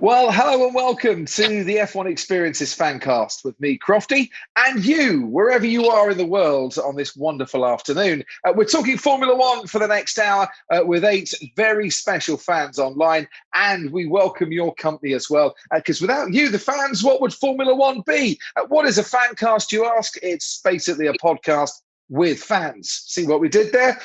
Well, hello and welcome to the F1 Experiences Fancast with me, Crofty, and you, wherever you are in the world on this wonderful afternoon. We're talking Formula One for the next hour with 8 very special fans online, and we welcome your company as well, because without you, the fans, what would Formula One be? What is a fancast, you ask? It's basically a podcast with fans. See what we did there?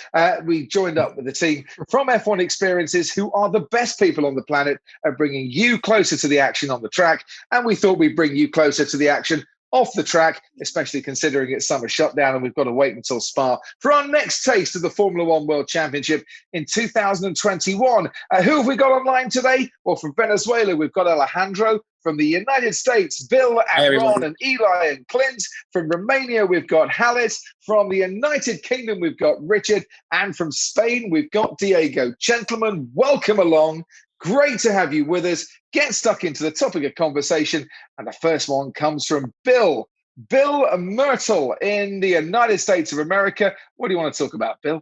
We joined up with the team from F1 Experiences, who are the best people on the planet at bringing you closer to the action on the track. And we thought we'd bring you closer to the action off the track, especially considering it's summer shutdown and we've got to wait until Spa for our next taste of the Formula One World Championship in 2021. Who have we got online today? Well, from Venezuela, we've got Alejandro. From the United States, Bill and Ron and Eli and Clint. From Romania, we've got Halit. From the United Kingdom, we've got Richard. And from Spain, we've got Diego. Gentlemen, welcome along. Great to have you with us. Get stuck into the topic of conversation. And the first one comes from Bill. Bill Myrtle in the United States of America. What do you want to talk about, Bill?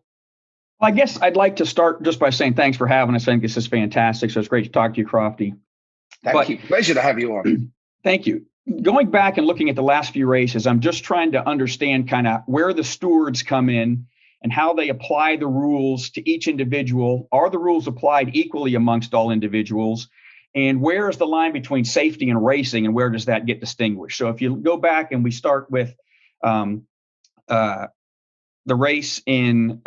Well, I guess I'd like to start just by saying thanks for having us. I think this is fantastic. So it's great to talk to you, Crofty. Thank you. Pleasure to have you on. Thank you. Going back and looking at the last few races, I'm just trying to understand kind of where the stewards come in and how they apply the rules to each individual. Are the rules applied equally amongst all individuals? And where is the line between safety and racing, and where does that get distinguished? So if you go back and we start with the race in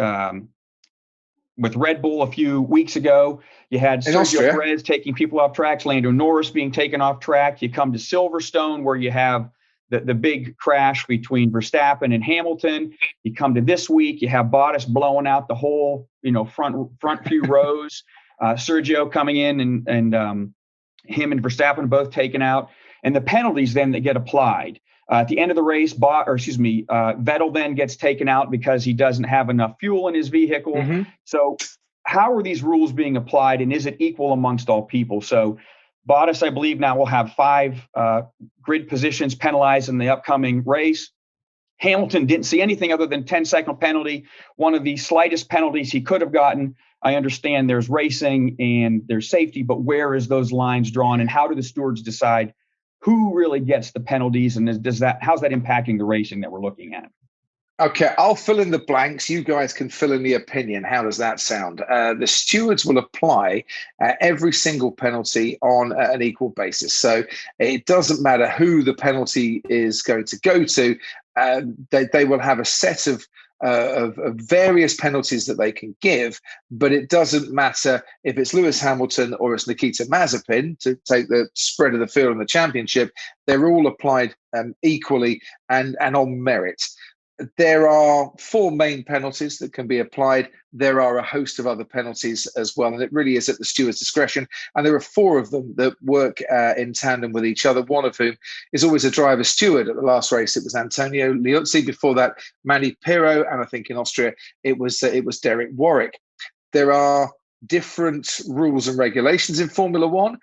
with Red Bull a few weeks ago, you had Sergio Perez taking people off tracks, Lando Norris being taken off track. You come to Silverstone, where you have the big crash between Verstappen and Hamilton. You come to this week, you have Bottas blowing out the whole, front few rows. Sergio coming in and him and Verstappen both taken out, and the penalties then that get applied. At the end of the race, Vettel then gets taken out because he doesn't have enough fuel in his vehicle. Mm-hmm. So how are these rules being applied, and is it equal amongst all people? So Bottas, I believe, now will have 5 grid positions penalized in the upcoming race. Hamilton didn't see anything other than 10-second penalty, one of the slightest penalties he could have gotten. I understand there's racing and there's safety, but where is those lines drawn, and how do the stewards decide who really gets the penalties, and how's that impacting the racing that we're looking at? Okay, I'll fill in the blanks. You guys can fill in the opinion. How does that sound? The stewards will apply every single penalty on an equal basis. So it doesn't matter who the penalty is going to go to. They will have a set of various penalties that they can give, but it doesn't matter if it's Lewis Hamilton or it's Nikita Mazepin to take the spread of the field in the championship. They're all applied equally and on merit. There are 4 main penalties that can be applied. There are a host of other penalties as well, and it really is at the steward's discretion. And there are 4 of them that work in tandem with each other, one of whom is always a driver steward. At the last race, it was Antonio Liuzzi. Before that, Manny Pirro, and I think in Austria, it was Derek Warwick. There are different rules and regulations in Formula One.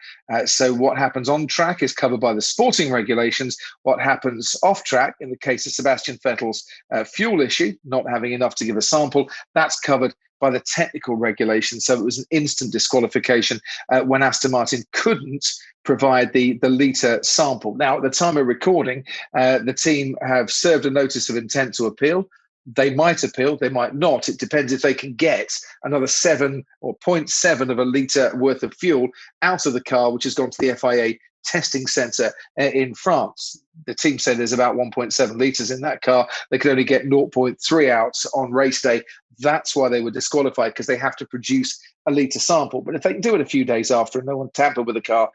So what happens on track is covered by the sporting regulations. What happens off track, in the case of Sebastian Vettel's fuel issue, not having enough to give a sample, that's covered by the technical regulations. So it was an instant disqualification when Aston Martin couldn't provide the litre sample. Now, at the time of recording, the team have served a notice of intent to appeal. They might appeal, they might not. It depends if they can get another 7 or 0.7 of a litre worth of fuel out of the car, which has gone to the FIA testing centre in France. The team said there's about 1.7 litres in that car. They could only get 0.3 out on race day. That's why they were disqualified, because they have to produce a litre sample. But if they can do it a few days after and no one tampered with the car,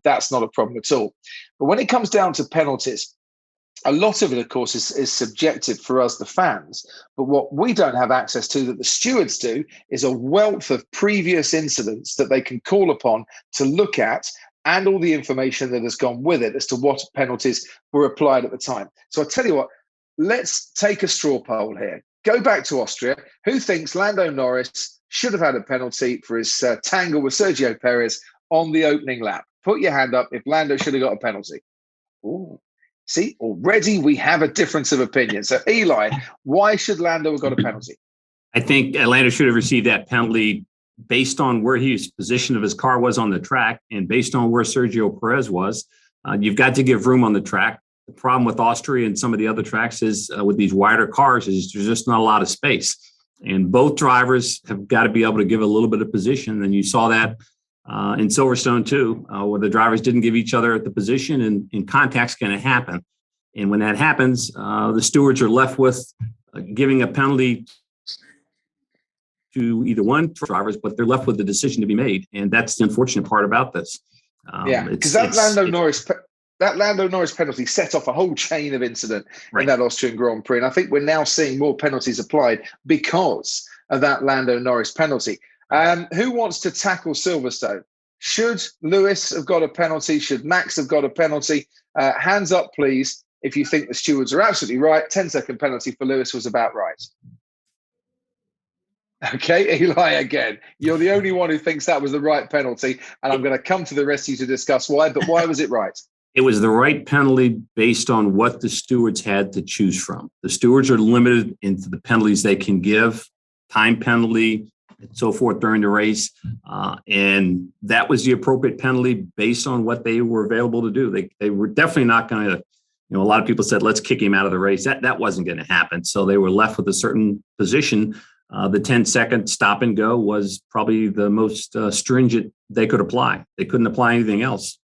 that's not a problem at all. But when it comes down to penalties, a lot of it, of course, is subjective for us, the fans. But what we don't have access to that the stewards do is a wealth of previous incidents that they can call upon to look at, and all the information that has gone with it as to what penalties were applied at the time. So I tell you what, let's take a straw poll here. Go back to Austria. Who thinks Lando Norris should have had a penalty for his tangle with Sergio Perez on the opening lap? Put your hand up if Lando should have got a penalty. Ooh. See, already we have a difference of opinion. So, Eli, why should Lando have got a penalty? I think Lando should have received that penalty based on where his position of his car was on the track and based on where Sergio Perez was, you've got to give room on the track. The problem with Austria and some of the other tracks is with these wider cars is there's just not a lot of space. And both drivers have got to be able to give a little bit of position. And you saw that in Silverstone too, where the drivers didn't give each other the position, and contact's going to happen. And when that happens, the stewards are left with giving a penalty to either one drivers, but they're left with the decision to be made. And that's the unfortunate part about this. Because that Lando Norris penalty set off a whole chain of incident in that Austrian Grand Prix. And I think we're now seeing more penalties applied because of that Lando Norris penalty. Who wants to tackle Silverstone? Should Lewis have got a penalty? Should Max have got a penalty? Hands up, please, if you think the stewards are absolutely right. 10-second penalty for Lewis was about right. Okay, Eli, again, you're the only one who thinks that was the right penalty, and I'm going to come to the rest of you to discuss why, but why was it right? It was the right penalty based on what the stewards had to choose from. The stewards are limited into the penalties they can give, time penalty, and so forth during the race. And that was the appropriate penalty based on what they were available to do. They were definitely not going to, a lot of people said, let's kick him out of the race. That wasn't going to happen. So they were left with a certain position. The 10-second stop and go was probably the most stringent they could apply. They couldn't apply anything else.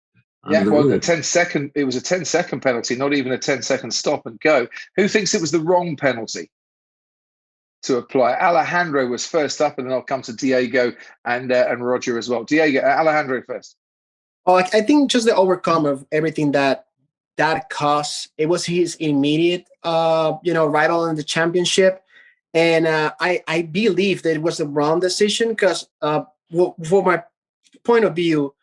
Yeah, well, it was a 10-second penalty, not even a 10-second stop and go. Who thinks it was the wrong penalty to apply? Alejandro was first up, and then I'll come to Diego and Roger as well. Diego, Alejandro first. Oh, I think just the overcome of everything that cost. It was his immediate, rival in the championship. And I believe that it was the wrong decision because, for my point of view,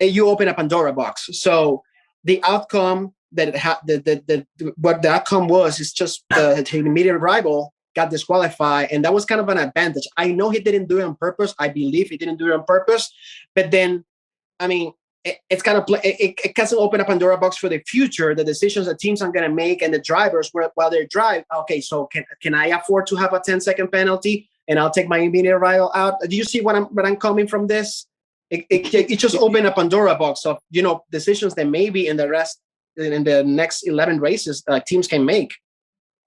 you open a Pandora box. So the outcome what the outcome was is just the immediate rival got disqualified, and that was kind of an advantage. I know he didn't do it on purpose. I believe he didn't do it on purpose, but then, I mean, it's kind of it doesn't open a Pandora box for the future. The decisions that teams are going to make and the drivers while they drive. Okay, so can I afford to have a 10-second penalty and I'll take my immediate rival out? Do you see what I'm coming from this? It just opened a Pandora box of decisions that maybe in the next 11 races teams can make.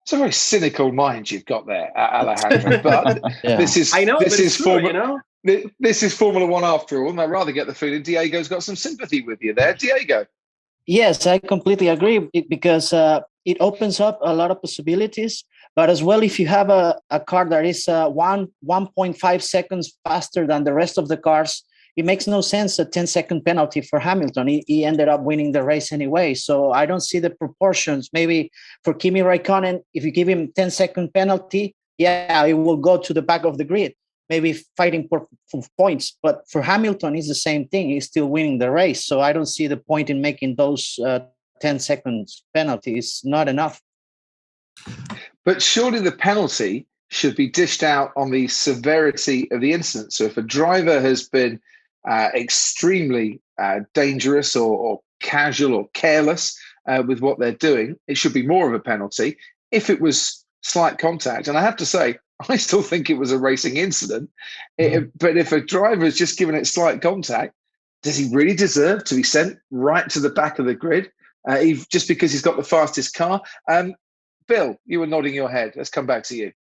It's a very cynical mind you've got there, Alejandro. But yeah. This is This is Formula One after all, and I'd rather get the feeling Diego's got some sympathy with you there. Diego. Yes, I completely agree because it opens up a lot of possibilities. But as well, if you have a car that is 1.5 seconds faster than the rest of the cars, it makes no sense a 10-second penalty for Hamilton. He ended up winning the race anyway. So I don't see the proportions. Maybe for Kimi Raikkonen, if you give him 10-second penalty, it will go to the back of the grid, maybe fighting for points. But for Hamilton, it's the same thing. He's still winning the race. So I don't see the point in making those 10 seconds penalties. Not enough. But surely the penalty should be dished out on the severity of the incident. So if a driver has been extremely dangerous or casual or careless with what they're doing, it should be more of a penalty. If it was slight contact, and I have to say, I still think it was a racing incident, but if a driver is just given it slight contact, does he really deserve to be sent right to the back of the grid just because he's got the fastest car? Bill, you were nodding your head. Let's come back to you.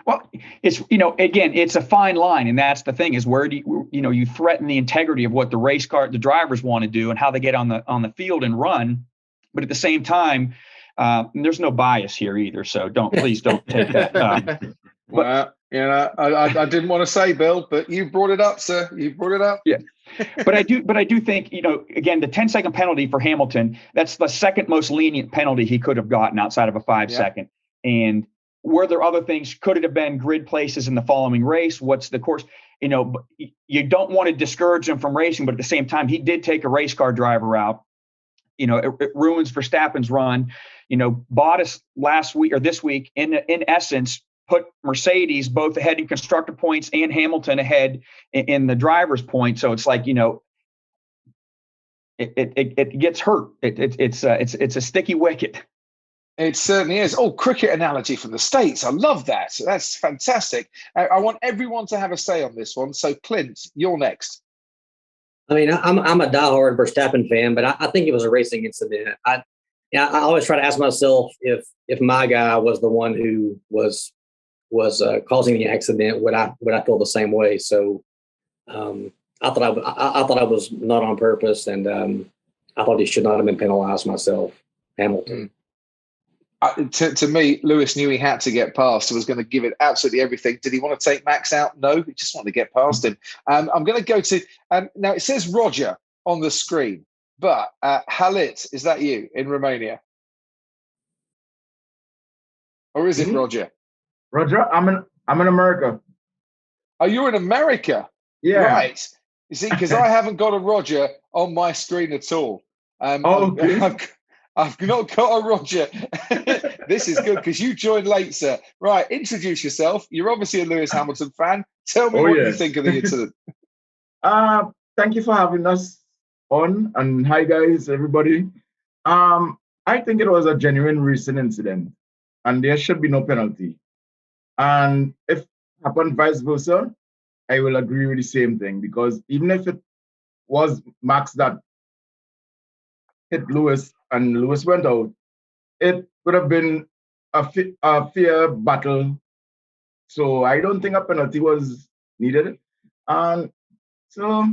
Well, it's, again, it's a fine line. And that's the thing is where do you threaten the integrity of what the drivers want to do and how they get on the field and run. But at the same time, there's no bias here either. So please don't take that. Well, I didn't want to say, Bill, but you brought it up, sir. You brought it up. Yeah. But I do think, again, the 10-second penalty for Hamilton, that's the second most lenient penalty he could have gotten outside of a 5-second. And were there other things? Could it have been grid places in the following race? What's the course? You don't want to discourage him from racing, but at the same time, he did take a race car driver out. It ruins Verstappen's run. Bottas last week or this week, in essence, put Mercedes both ahead in constructor points and Hamilton ahead in the driver's point. So it's like, it gets hurt. It's a sticky wicket. It certainly is. Oh, cricket analogy from the States. I love that. That's fantastic. I want everyone to have a say on this one. So, Clint, you're next. I mean, I'm a diehard Verstappen fan, but I think it was a racing incident. I always try to ask myself if my guy was the one who was causing the accident, would I feel the same way? So I thought I was not on purpose, and I thought he should not have been penalized myself, Hamilton. To me, Lewis knew he had to get past. He was going to give it absolutely everything. Did he want to take Max out? No, he just wanted to get past him. I'm going to go to now. It says Roger on the screen, but Halit, is that you in Romania, or is it Roger? Roger, I'm in America. Oh, you're in America, Yeah. right? You see, because I haven't got a Roger on my screen at all. Okay. I've not got a Roger. This is good because you joined late, sir. Right, introduce yourself. You're obviously a Lewis Hamilton fan. Tell me what you think of the incident. Thank you for having us on, and hi guys, everybody. I think it was a genuine racing incident, and there should be no penalty. And if it happened vice versa, I will agree with the same thing, because even if it was Max that hit Lewis and Lewis went out, it would have been a fair battle. So I don't think a penalty was needed. And so,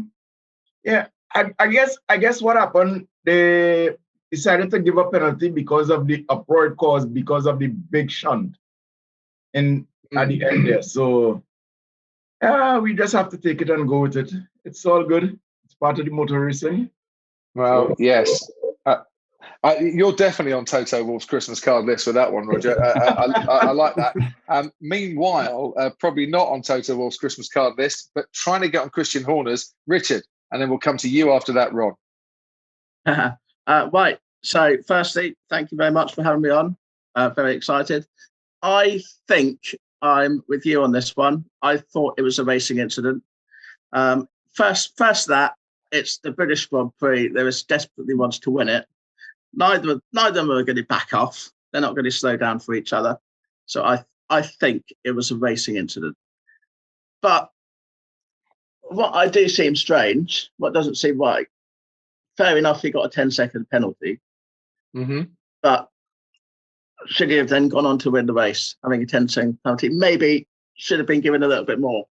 yeah, I guess what happened, they decided to give a penalty because of the uproar it caused because of the big shunt at the end there. So we just have to take it and go with it. It's all good. It's part of the motor racing. Well, so, yes. You're definitely on Toto Wolff's Christmas card list with that one, Roger. I like that. Meanwhile, probably not on Toto Wolff's Christmas card list, but trying to get on Christian Horner's, Richard, and then we'll come to you after that, Ron. Right. So, firstly, thank you very much for having me on. Very excited. I think I'm with you on this one. I thought it was a racing incident. First, that it's the British Grand Prix. There is desperately wants to win it. Neither of them are going to back off. They're not going to slow down for each other. So I think it was a racing incident. But what I do seem strange, what doesn't seem right, fair enough, he got a 10-second penalty. Mm-hmm. But should he have then gone on to win the race, having a 10-second penalty? Maybe should have been given a little bit more.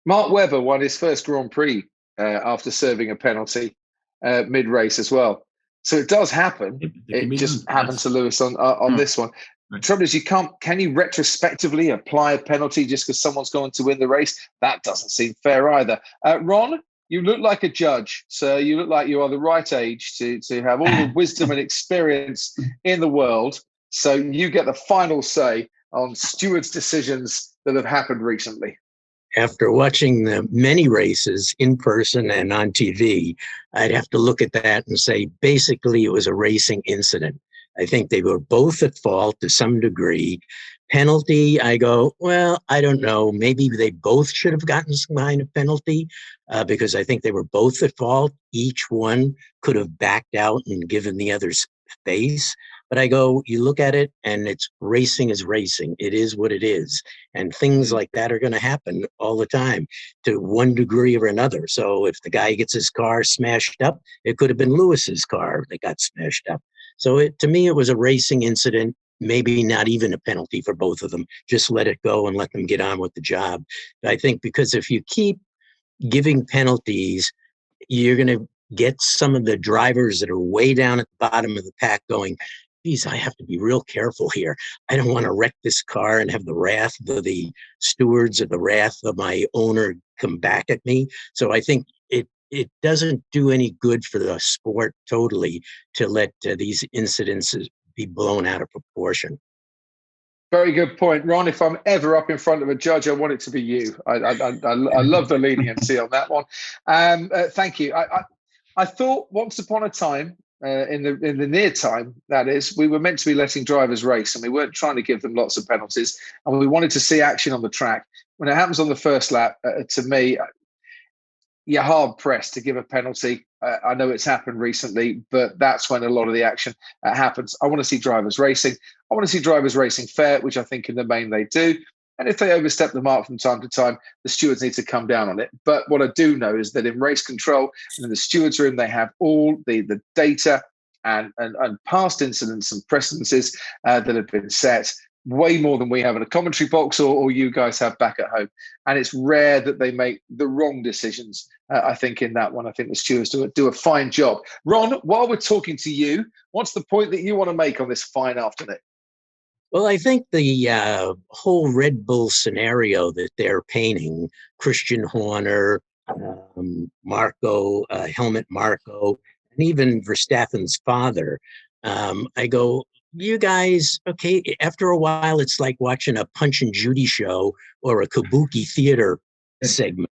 Mark Webber won his first Grand Prix after serving a penalty mid-race as well. So it does happen. It just happened to Lewis on this one. The trouble is, can you retrospectively apply a penalty just because someone's going to win the race? That doesn't seem fair either. Ron, you look like a judge, sir. You look like you are the right age to have all the wisdom and experience in the world. So you get the final say on stewards' decisions that have happened recently. After watching the many races in person and on TV, I'd have to look at that and say, basically, it was a racing incident. I think they were both at fault to some degree. Penalty, I go, well, I don't know. Maybe they both should have gotten some kind of penalty because I think they were both at fault. Each one could have backed out and given the other space. But I go, you look at it and it's racing is racing. It is what it is. And things like that are going to happen all the time to one degree or another. So if the guy gets his car smashed up, it could have been Lewis's car that got smashed up. So to me, it was a racing incident, maybe not even a penalty for both of them. Just let it go and let them get on with the job. I think because if you keep giving penalties, you're going to get some of the drivers that are way down at the bottom of the pack going, geez, I have to be real careful here. I don't want to wreck this car and have the wrath of the stewards or the wrath of my owner come back at me. So I think it doesn't do any good for the sport totally to let these incidences be blown out of proportion. Very good point, Ron. If I'm ever up in front of a judge, I want it to be you. I love the leniency on that one. Thank you. I thought once upon a time, in the near time, that is, we were meant to be letting drivers race, and we weren't trying to give them lots of penalties, and we wanted to see action on the track. When it happens on the first lap, to me, you're hard pressed to give a penalty. I know it's happened recently, but that's when a lot of the action happens. I want to see drivers racing. I want to see drivers racing fair, which I think in the main they do. And if they overstep the mark from time to time, the stewards need to come down on it. But what I do know is that in race control and in the stewards room, they have all the data and past incidents and precedences that have been set, way more than we have in a commentary box or you guys have back at home. And it's rare that they make the wrong decisions, I think, in that one. I think the stewards do a fine job. Ron, while we're talking to you, what's the point that you want to make on this fine afternoon? Well, I think the whole Red Bull scenario that they're painting, Christian Horner, Marco, Helmut Marko, and even Verstappen's father, I go, you guys, okay, after a while, it's like watching a Punch and Judy show or a kabuki theater segment.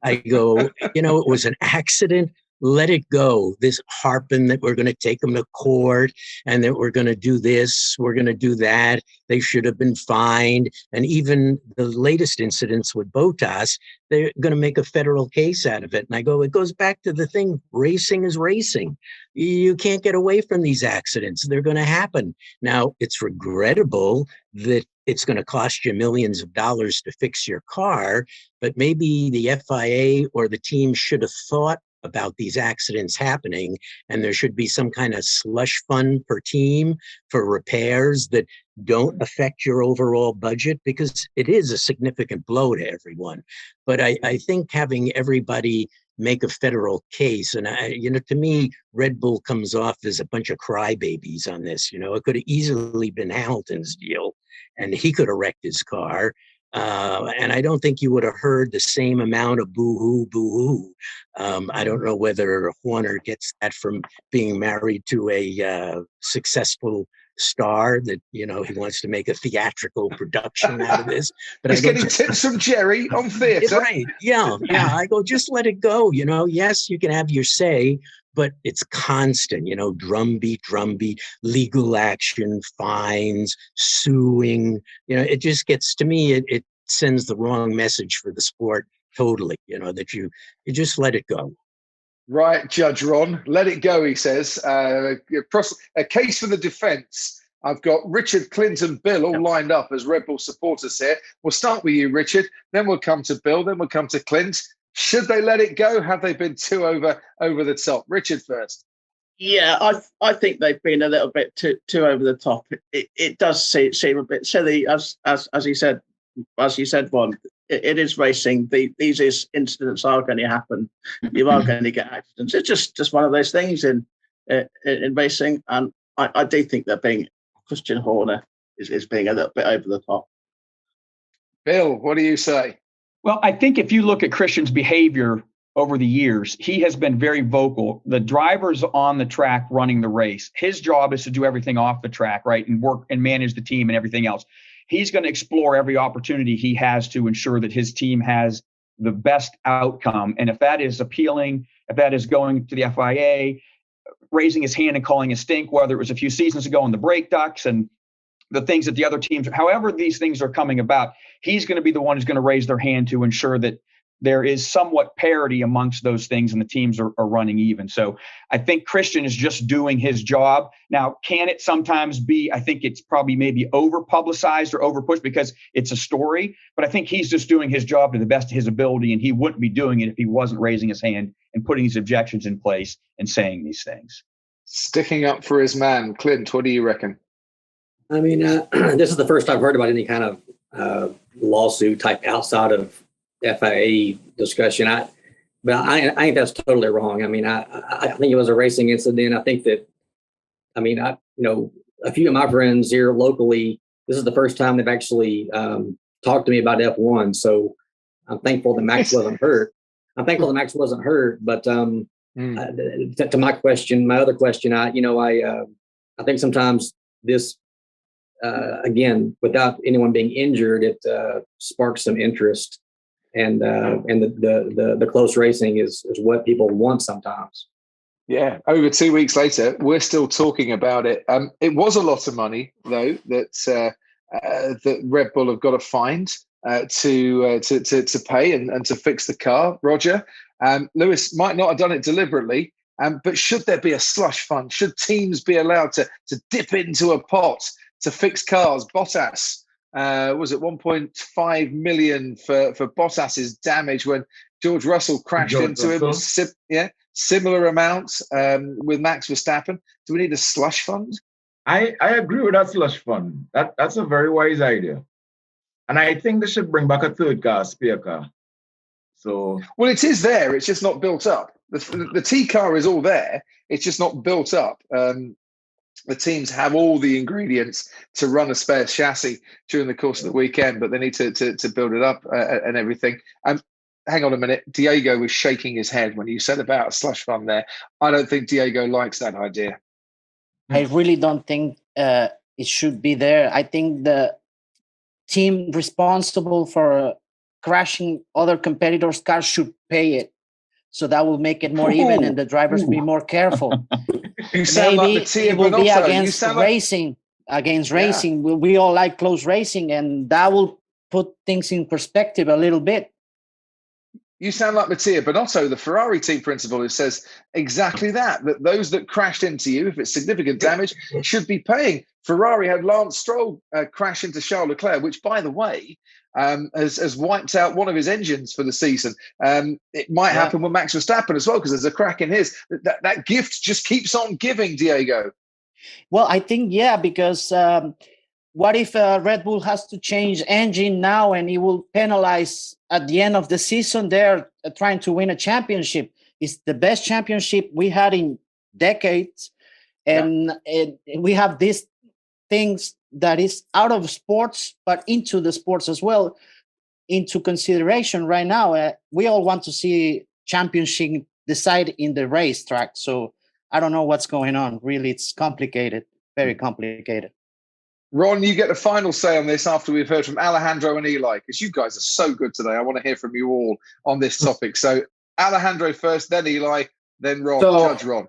I go, it was an accident. Let it go. This harping that we're going to take them to court and that we're going to do this, we're going to do that. They should have been fined. And even the latest incidents with Bottas, they're going to make a federal case out of it. And I go, it goes back to the thing, racing is racing. You can't get away from these accidents. They're going to happen. Now, it's regrettable that it's going to cost you millions of dollars to fix your car, but maybe the FIA or the team should have thought about these accidents happening, and there should be some kind of slush fund per team for repairs that don't affect your overall budget, because it is a significant blow to everyone. But I think having everybody make a federal case, and to me, Red Bull comes off as a bunch of crybabies on this. It could have easily been Hamilton's deal, and he could have wrecked his car. And I don't think you would have heard the same amount of boo-hoo, boo-hoo. I don't know whether Horner gets that from being married to a successful star that, he wants to make a theatrical production out of this. But he's getting tips from Jerry on theatre. Right. Yeah. I go, just let it go. Yes, you can have your say, but it's constant, drumbeat, legal action, fines, suing. It just gets, to me, it sends the wrong message for the sport totally, that you just let it go. Right, Judge Ron, let it go, he says. A case for the defence. I've got Richard, Clint and Bill all lined up as Red Bull supporters here. We'll start with you, Richard, then we'll come to Bill, then we'll come to Clint. Should they let it go? Have they been too over the top? Richard first. Yeah, I think they've been a little bit too over the top. It does seem a bit silly, as you said, Ron. It is racing. These incidents are going to happen. You are going to get accidents. It's just one of those things in racing, and I do think that Christian Horner is being a little bit over the top. Bill, what do you say? Well, I think if you look at Christian's behavior over the years, he has been very vocal. The driver's on the track running the race. His job is to do everything off the track, right, and work and manage the team and everything else. He's going to explore every opportunity he has to ensure that his team has the best outcome. And if that is appealing, if that is going to the FIA, raising his hand and calling a stink, whether it was a few seasons ago on the brake ducts and the things that the other teams, however these things are coming about, he's going to be the one who's going to raise their hand to ensure that there is somewhat parity amongst those things and the teams are running even. So I think Christian is just doing his job. Now, can it sometimes be, I think it's probably maybe over publicized or over pushed because it's a story, but I think he's just doing his job to the best of his ability, and he wouldn't be doing it if he wasn't raising his hand and putting these objections in place and saying these things. Sticking up for his man. Clint, what do you reckon? I mean, this is the first I've heard about any kind of lawsuit type outside of FIA discussion. I think that's totally wrong. I mean, I think it was a racing incident. I think that, a few of my friends here locally, this is the first time they've actually talked to me about F1. So I'm thankful that Max wasn't hurt. But to my question, my other question, I think sometimes this, again, without anyone being injured, it sparks some interest. And the close racing is what people want sometimes. Yeah, over 2 weeks later, we're still talking about it. It was a lot of money, though, that Red Bull have got to find. to pay and to fix the car. Roger, Lewis might not have done it deliberately, but should there be a slush fund? Should teams be allowed to dip into a pot to fix cars? Bottas, was it 1.5 million for Bottas's damage when George Russell crashed into him? Similar amounts with Max Verstappen. Do we need a slush fund? I agree with that slush fund. That's a very wise idea. And I think they should bring back a third car, spare car. So, well, it is there. It's just not built up. The T car is all there. It's just not built up. The teams have all the ingredients to run a spare chassis during the course of the weekend, but they need to build it up and everything. Hang on a minute. Diego was shaking his head when you said about a slush fund there. I don't think Diego likes that idea. I really don't think it should be there. I think the team responsible for crashing other competitors' cars should pay it. So that will make it more even and the drivers be more careful. Maybe it will be against racing. We all like close racing, and that will put things in perspective a little bit. You sound like Mattia Binotto, the Ferrari team principal, who says exactly that those that crashed into you, if it's significant damage, should be paying. Ferrari had Lance Stroll crash into Charles Leclerc, which, by the way, has wiped out one of his engines for the season. It might happen with Max Verstappen as well, because there's a crack in his. That gift just keeps on giving, Diego. Well, I think, because what if Red Bull has to change engine now and it will penalize at the end of the season? They're trying to win a championship. It's the best championship we had in decades. And we have these things that is out of sports, but into the sports as well, into consideration right now. We all want to see championship decide in the racetrack. So I don't know what's going on. Really, it's complicated, very complicated. Ron, you get the final say on this after we've heard from Alejandro and Eli, because you guys are so good today. I want to hear from you all on this topic. So Alejandro first, then Eli, then Ron. Judge Ron.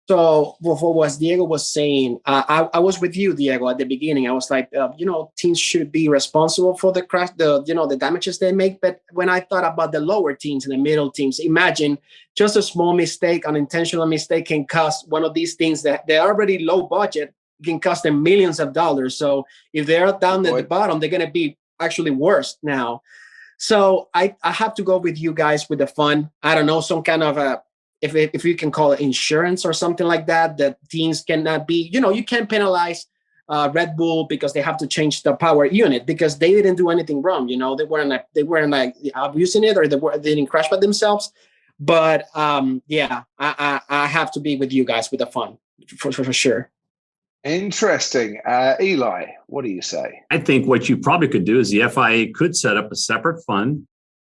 So for what Diego was saying, I was with you, Diego, at the beginning. I was like, teams should be responsible for the crash, the damages they make. But when I thought about the lower teams and the middle teams, imagine just a small mistake, unintentional mistake can cost one of these things that they're already low budget, can cost them millions of dollars. So if they're down at the bottom, they're going to be actually worse now. So I have to go with you guys with the fund. I don't know, some kind of a, if you can call it insurance or something like that, that teams cannot be, you can't penalize Red Bull because they have to change the power unit because they didn't do anything wrong. They weren't like abusing it, or they didn't crash by themselves. But I have to be with you guys with the fund for sure. Interesting. Eli, what do you say? I think what you probably could do is the FIA could set up a separate fund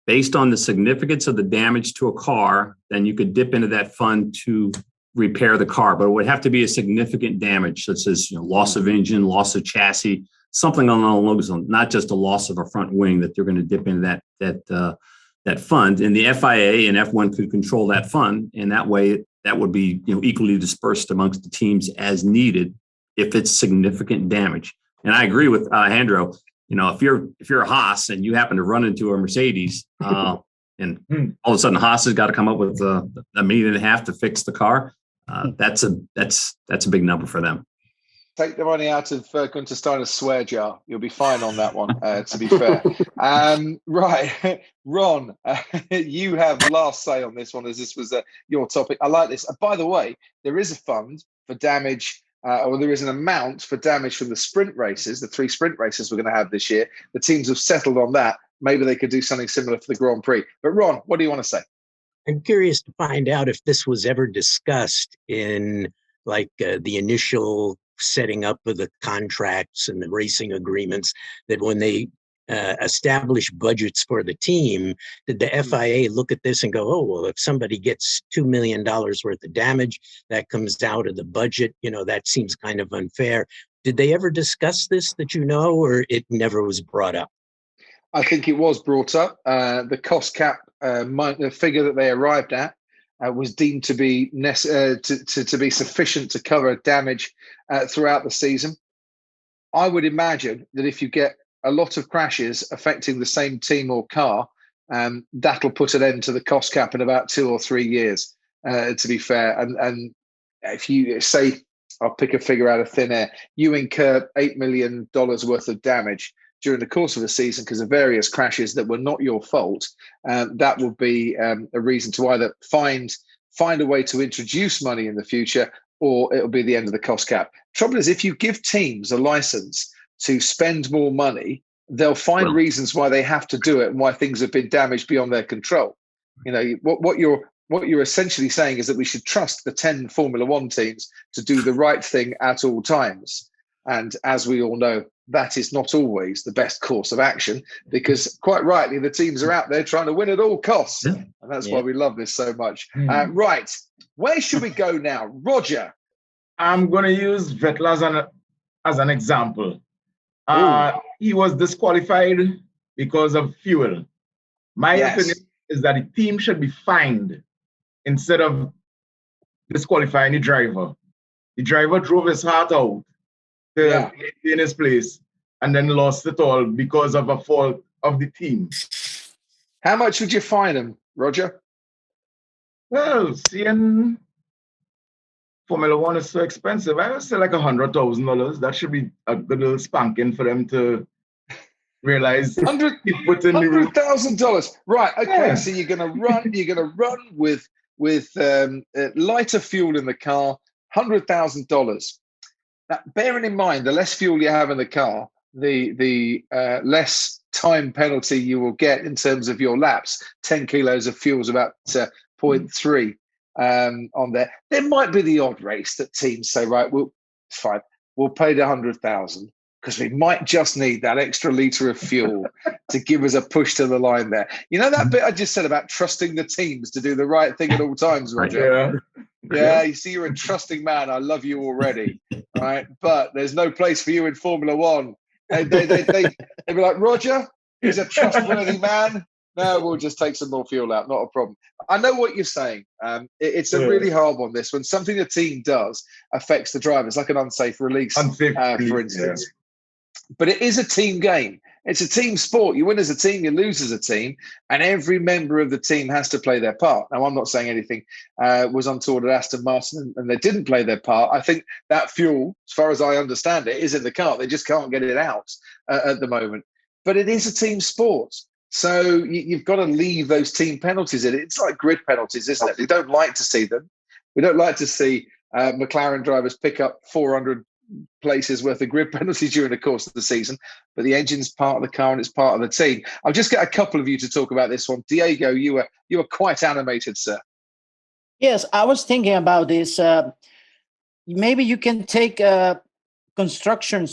based on the significance of the damage to a car. Then you could dip into that fund to repair the car, but it would have to be a significant damage, such as loss of engine, loss of chassis, something along those lines, not just a loss of a front wing that they're going to dip into that fund. And the FIA and F1 could control that fund, and that way that would be equally dispersed amongst the teams as needed if it's significant damage. And I agree with Alejandro. If you're a Haas and you happen to run into a Mercedes, and all of a sudden Haas has got to come up with $1.5 million to fix the car, that's a big number for them. Take the money out of Gunter Steiner's swear jar. You'll be fine on that one, to be fair. Right. Ron, you have last say on this one, as this was your topic. I like this. By the way, there is a fund for damage, or there is an amount for damage from the sprint races, the 3 sprint races we're going to have this year. The teams have settled on that. Maybe they could do something similar for the Grand Prix. But Ron, what do you want to say? I'm curious to find out if this was ever discussed in the initial setting up of the contracts and the racing agreements, that when they establish budgets for the team, did the FIA look at this and go, oh, well, if somebody gets $2 million worth of damage, that comes out of the budget, that seems kind of unfair. Did they ever discuss this that or it never was brought up? I think it was brought up. The cost cap, the figure that they arrived at, was deemed to be to be sufficient to cover damage throughout the season. I would imagine that if you get a lot of crashes affecting the same team or car, that'll put an end to the cost cap in about 2 or 3 years, to be fair. And if you say, I'll pick a figure out of thin air, you incur $8 million worth of damage during the course of a season because of various crashes that were not your fault, that will be a reason to either find a way to introduce money in the future, or it'll be the end of the cost cap. Trouble is, if you give teams a license to spend more money, they'll find reasons why they have to do it and why things have been damaged beyond their control. You know, what you're essentially saying is that we should trust the 10 Formula One teams to do the right thing at all times. And as we all know, that is not always the best course of action, because quite rightly, the teams are out there trying to win at all costs. And that's why we love this so much. Right. Where should we go now? Roger. I'm going to use Vettel as an example. He was disqualified because of fuel. My opinion is that the team should be fined instead of disqualifying the driver. The driver drove his heart out to maintain his place and then lost it all because of a fault of the team. How much would you fine him, Roger? Well, seeing Formula One is so expensive, I would say like $100,000. That should be a good little spanking for them to realize. $100,000. Right. Okay. So you're gonna run with lighter fuel in the car, $100,000. Now, bearing in mind, the less fuel you have in the car, the less time penalty you will get in terms of your laps. 10 kilos of fuel is about 0.3 on there. There might be the odd race that teams say, right, fine, we'll pay the 100,000 because we might just need that extra litre of fuel to give us a push to the line there. You know that bit I just said about trusting the teams to do the right thing at all times, Roger? Yeah, you see, you're a trusting man. I love you already, right? But there's no place for you in Formula One. They'd be like, Roger, he's a trustworthy man. No, we'll just take some more fuel out. Not a problem. I know what you're saying. It's a really hard one, this. When something the team does affects the drivers, like an unsafe release, for instance. Yeah. But it is a team game. It's a team sport. You win as a team, you lose as a team, and every member of the team has to play their part. Now, I'm not saying anything was untoward at Aston Martin and they didn't play their part. I think that fuel, as far as I understand it, is in the car. They just can't get it out at the moment. But it is a team sport. So you've got to leave those team penalties in. It's like grid penalties, isn't it? We don't like to see them. We don't like to see McLaren drivers pick up 400 places worth of grid penalties during the course of the season, but the engine's part of the car and it's part of the team. I'll just get a couple of you to talk about this one. Diego, you were quite animated, sir. Yes, I was thinking about this. Maybe you can take constructor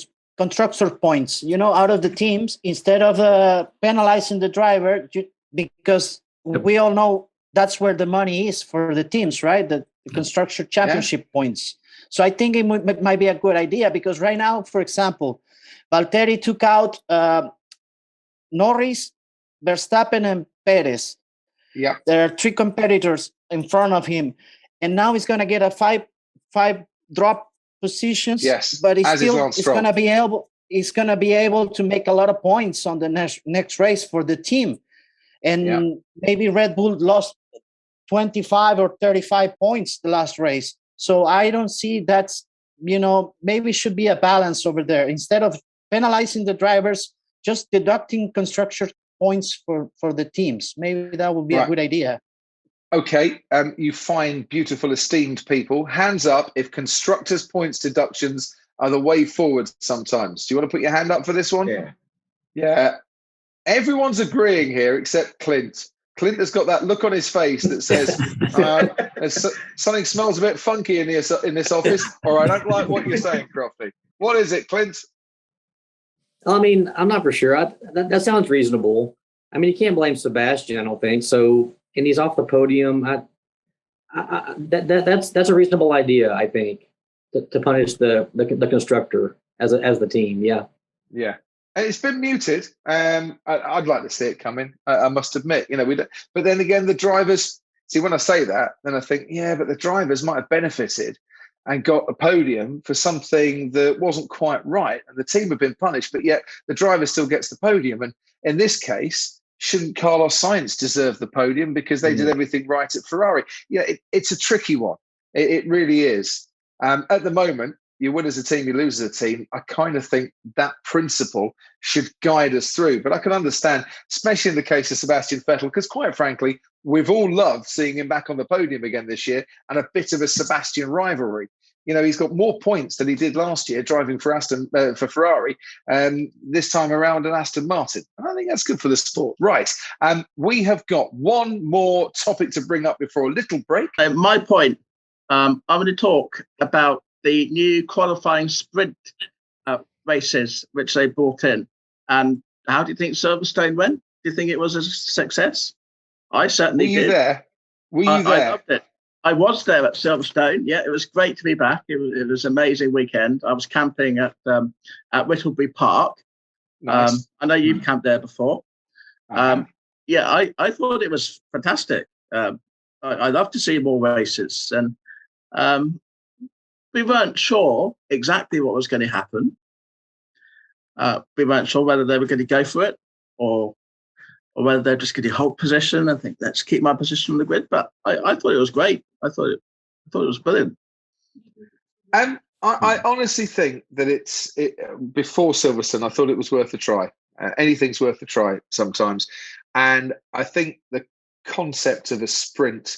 points, out of the teams instead of penalizing the driver, because we all know that's where the money is for the teams, right? The constructor championship points. So I think it might be a good idea, because right now, for example, Valtteri took out Norris, Verstappen, and Perez. Yeah, there are 3 competitors in front of him, and now he's going to get a five drop positions. Yes, but he's going to be able. He's going to be able to make a lot of points on the next race for the team, and maybe Red Bull lost 25 or 35 points the last race. So I don't see that's, maybe should be a balance over there. Instead of penalizing the drivers, just deducting constructor points for the teams. Maybe that would be a good idea. Okay. You find beautiful, esteemed people. Hands up if constructors' points deductions are the way forward sometimes. Do you want to put your hand up for this one? Yeah. Everyone's agreeing here except Clint. Clint has got that look on his face that says something smells a bit funky in this office, or I don't like what you're saying, Crofty. What is it, Clint? I mean, I'm not for sure. That sounds reasonable. I mean, you can't blame Sebastian, I don't think. So, and he's off the podium. That's a reasonable idea, I think, to punish the constructor as the team. Yeah. Yeah. It's been muted. I'd like to see it coming. I must admit, we don't. But then again, the drivers. See, when I say that, then I think, but the drivers might have benefited and got a podium for something that wasn't quite right. And the team have been punished, but yet the driver still gets the podium. And in this case, shouldn't Carlos Sainz deserve the podium because they did everything right at Ferrari? It's a tricky one. It really is. At the moment, you win as a team, you lose as a team. I kind of think that principle should guide us through. But I can understand, especially in the case of Sebastian Vettel, because quite frankly, we've all loved seeing him back on the podium again this year and a bit of a Sebastian rivalry. He's got more points than he did last year driving for Ferrari this time around in Aston Martin. And I think that's good for the sport. Right. We have got one more topic to bring up before a little break. My point, I'm going to talk about the new qualifying sprint races, which they brought in. And how do you think Silverstone went? Do you think it was a success? I certainly did. Were you there? I loved it. I was there at Silverstone. Yeah, it was great to be back. It was an amazing weekend. I was camping at Whittlebury Park. Nice. I know you've camped there before. I thought it was fantastic. I love to see more races, and we weren't sure exactly what was going to happen. We weren't sure whether they were going to go for it or whether they're just going to hold position and think, let's keep my position on the grid. But I thought it was great. I thought it was brilliant. And I honestly think that before Silverstone, I thought it was worth a try. Anything's worth a try sometimes. And I think the concept of a sprint,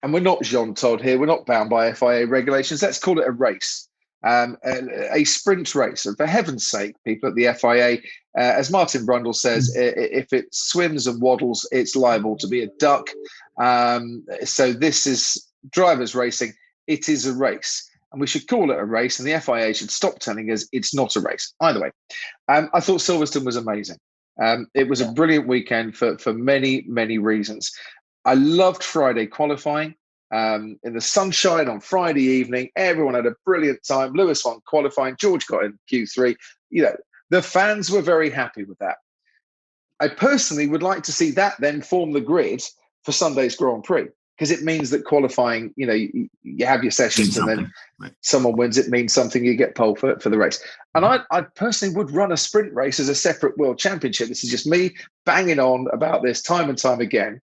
and we're not Jean Todt here, we're not bound by FIA regulations. Let's call it a race. A sprint race. And for heaven's sake, people at the FIA, as Martin Brundle says, if it swims and waddles, it's liable to be a duck. So this is drivers racing. It is a race. And we should call it a race. And the FIA should stop telling us it's not a race. Either way, I thought Silverstone was amazing. It was a brilliant weekend for many, many reasons. I loved Friday qualifying. In the sunshine on Friday evening, everyone had a brilliant time. Lewis won qualifying. George got in Q3. The fans were very happy with that. I personally would like to see that then form the grid for Sunday's Grand Prix, because it means that qualifying, you have your sessions and then someone wins. It means something. You get pole for the race. And I personally would run a sprint race as a separate world championship. This is just me banging on about this time and time again.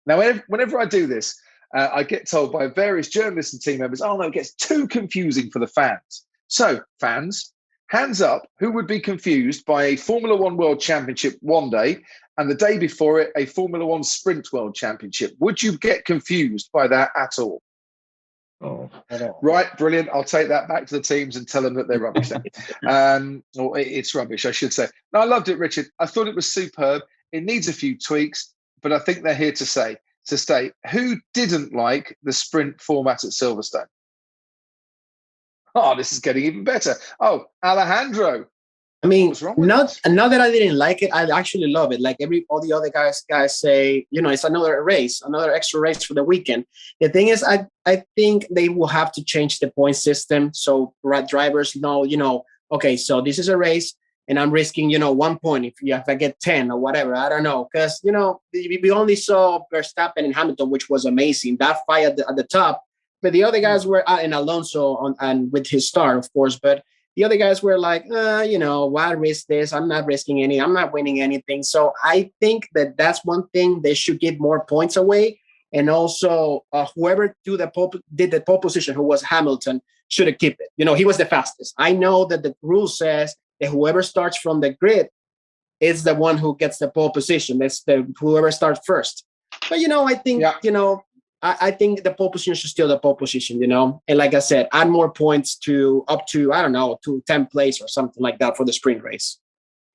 Now, whenever I do this, I get told by various journalists and team members, oh, no, it gets too confusing for the fans. So, fans, hands up, who would be confused by a Formula One World Championship one day and the day before it, a Formula One Sprint World Championship? Would you get confused by that at all? Oh, right, brilliant. I'll take that back to the teams and tell them that they're rubbish then. Or it's rubbish, I should say. No, I loved it, Richard. I thought it was superb. It needs a few tweaks, but I think they're here to stay. Who didn't like the sprint format at Silverstone? Oh, this is getting even better. Oh, Alejandro. I mean, not that I didn't like it. I actually love it. Like all the other guys say, it's another race, another extra race for the weekend. The thing is, I think they will have to change the point system so drivers know, okay, so this is a race and I'm risking, 1 point if I get 10 or whatever. I don't know. Because, we only saw Verstappen and Hamilton, which was amazing. That fight at the top. But the other guys were, and Alonso and with his start, of course. But the other guys were like, why risk this? I'm not risking any. I'm not winning anything. So I think that's one thing. They should give more points away. And also, whoever did the pole position, who was Hamilton, should have kept it. He was the fastest. I know that the rule says that whoever starts from the grid is the one who gets the pole position. That's whoever starts first. But, I think, I think the pole position should still the pole position, And like I said, add more points to up to, I don't know, to 10th place or something like that for the sprint race.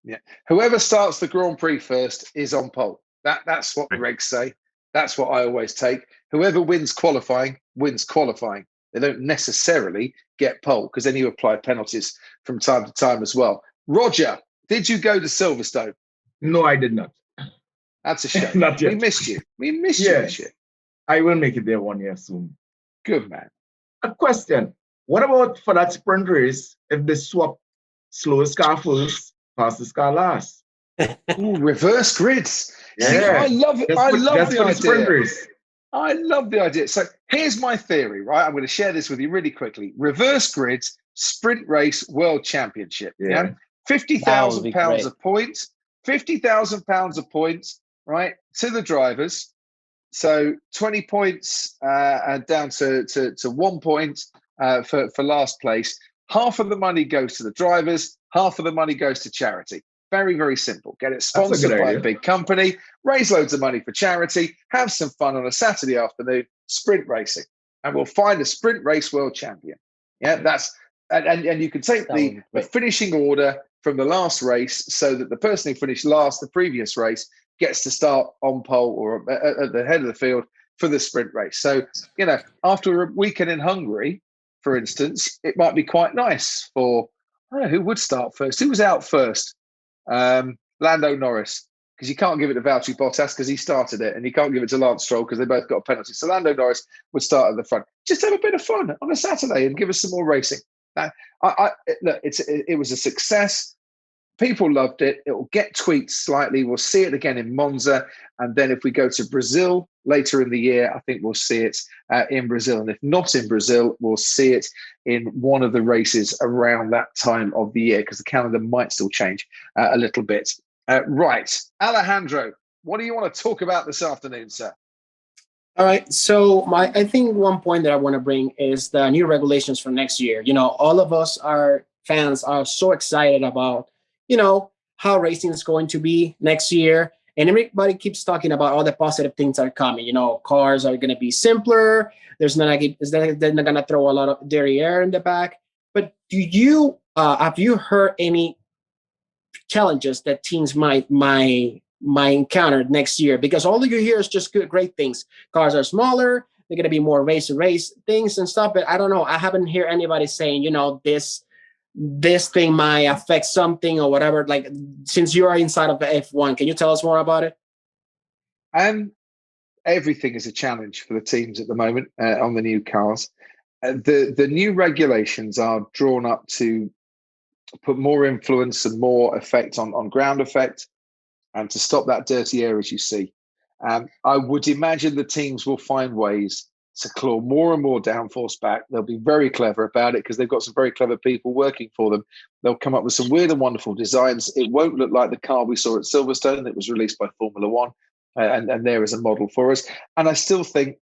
Yeah. Whoever starts the Grand Prix first is on pole. That's what the regs say. That's what I always take. Whoever wins qualifying wins qualifying. They don't necessarily get pole, because then you apply penalties from time to time as well. Roger, did you go to Silverstone? No, I did not. That's a shame. Not yet. We missed you. We missed you this year. I will make it there 1 year soon. Good man. A question. What about for that sprint race if they swap slowest car first, fastest car last? Ooh, reverse grids. Yeah. See, I love it. I love the idea. Sprint race. I love the idea. So here's my theory, right? I'm going to share this with you really quickly. Reverse grids, sprint race, world championship. Yeah. £50,000 a point, £50,000 a point, right, to the drivers. So 20 points and down to 1 point for last place. Half of the money goes to the drivers, half of the money goes to charity. Very, very simple. Get it sponsored by a big company, raise loads of money for charity, have some fun on a Saturday afternoon, sprint racing. And we'll find a sprint race world champion. Yeah, that's and you can take the finishing order from the last race so that the person who finished last the previous race gets to start on pole or at the head of the field for the sprint race. So, after a weekend in Hungary, for instance, it might be quite nice for, I don't know, who would start first? Who was out first? Lando Norris, because you can't give it to Valtteri Bottas because he started it, and you can't give it to Lance Stroll because they both got a penalty. So Lando Norris would start at the front. Just have a bit of fun on a Saturday and give us some more racing. Look, it was a success. People loved it. It will get tweaked slightly. We'll see it again in Monza. And then if we go to Brazil later in the year, I think we'll see it in Brazil. And if not in Brazil, we'll see it in one of the races around that time of the year, because the calendar might still change a little bit. Right. Alejandro, what do you want to talk about this afternoon, sir? All right. So I think one point that I want to bring is the new regulations for next year. All of us, our fans, are so excited about how racing is going to be next year. And everybody keeps talking about all the positive things that are coming. Cars are going to be simpler. They're not going to throw a lot of dirty air in the back. But have you heard any challenges that teams might encounter next year? Because all you hear is just great things. Cars are smaller. They're going to be more race things and stuff. But I don't know. I haven't heard anybody saying, this thing might affect something or whatever. Like, since you are inside of the F1, can you tell us more about it? Everything is a challenge for the teams at the moment on the new cars. The new regulations are drawn up to put more influence and more effect on ground effect, and to stop that dirty air, as you see. I would imagine the teams will find ways to claw more and more downforce back. They'll be very clever about it because they've got some very clever people working for them. They'll come up with some weird and wonderful designs. It won't look like the car we saw at Silverstone that was released by Formula One, and there is a model for us. And I still think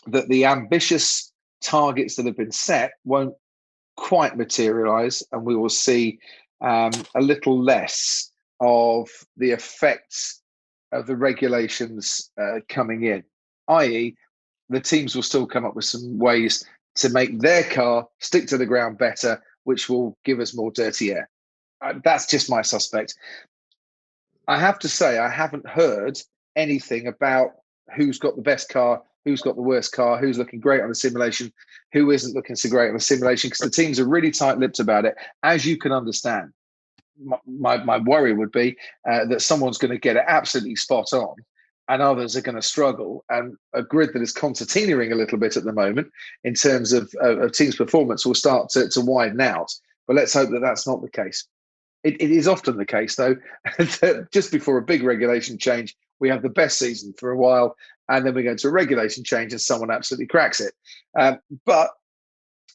that the ambitious targets that have been set won't quite materialize, and we will see a little less of the effects of the regulations coming in, i.e., the teams will still come up with some ways to make their car stick to the ground better, which will give us more dirty air. That's just my suspect. I have to say, I haven't heard anything about who's got the best car, who's got the worst car, who's looking great on the simulation, who isn't looking so great on the simulation, because the teams are really tight-lipped about it, as you can understand. My worry would be that someone's going to get it absolutely spot on, and others are going to struggle. And a grid that is concertinaing a little bit at the moment in terms of teams' performance will start to widen out. But let's hope that that's not the case. It is often the case, though, that just before a big regulation change, we have the best season for a while, and then we go into a regulation change and someone absolutely cracks it. But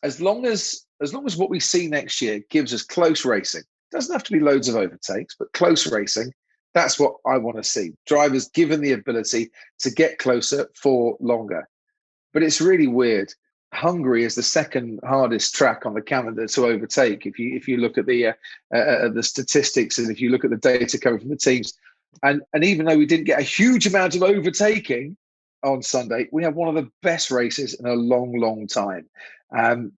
as long as what we see next year gives us close racing, doesn't have to be loads of overtakes, but close racing, that's what I want to see. Drivers given the ability to get closer for longer. But it's really weird. Hungary is the second hardest track on the calendar to overtake. If you look at the statistics, and if you look at the data coming from the teams, and even though we didn't get a huge amount of overtaking on Sunday, we have one of the best races in a long, long time,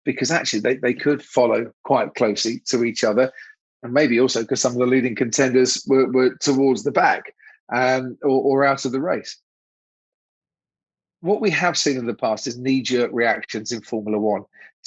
because actually they could follow quite closely to each other. And maybe also because some of the leading contenders were towards the back or out of the race. What we have seen in the past is knee-jerk reactions in Formula One